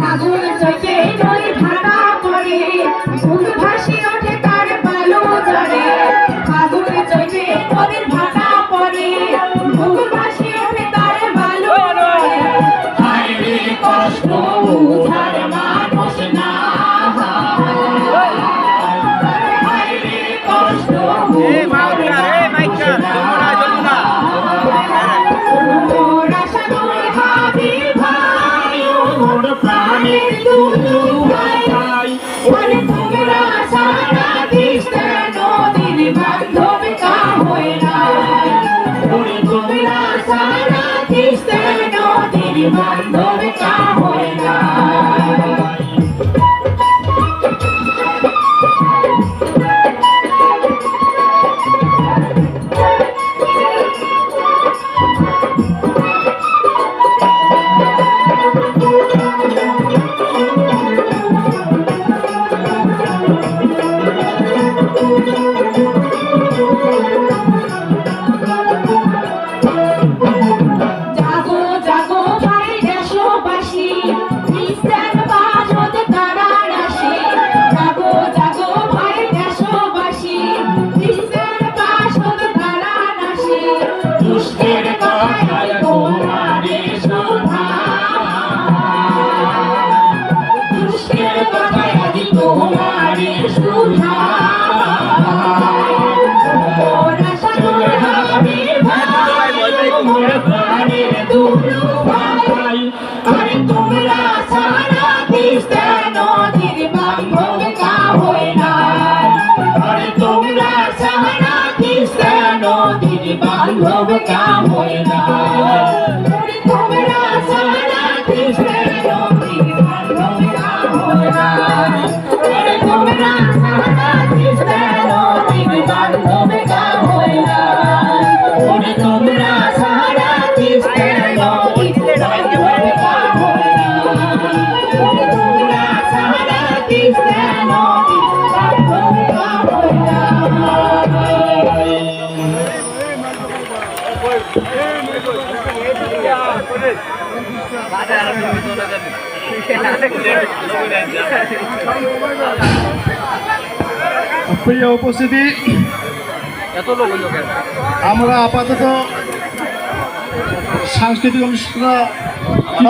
আগুন চোখে নই ভাড়া পড়ে ফুল ভাসি ওঠে তার বালু জড়ে আগুন চোখে নদীর ভাড়া পড়ে ফুল ভাসি ওঠে তার বালু জড়ে হায়রে কষ্ট বুঝার মানুষ না হায়রে কষ্ট বুঝার মানুষ না বান্ধব কা হয় না বান্ধব কাম হয় না তোমরা সারা কৃষ্ণ নদীর বান্ধব কাম হয় না তোমরা সারা কৃষ্ণ নদীর বান্ধব কাম হয় না তোমরা সারা কৃষ্ণ নদীর বান্ধব কাম হয় না তোমরা সারা কৃষ্ণ নদীর বান্ধব কাম হয় না প্রিয় উপস্থিতি, আমরা আপাতত সাংস্কৃতিক অনুষ্ঠান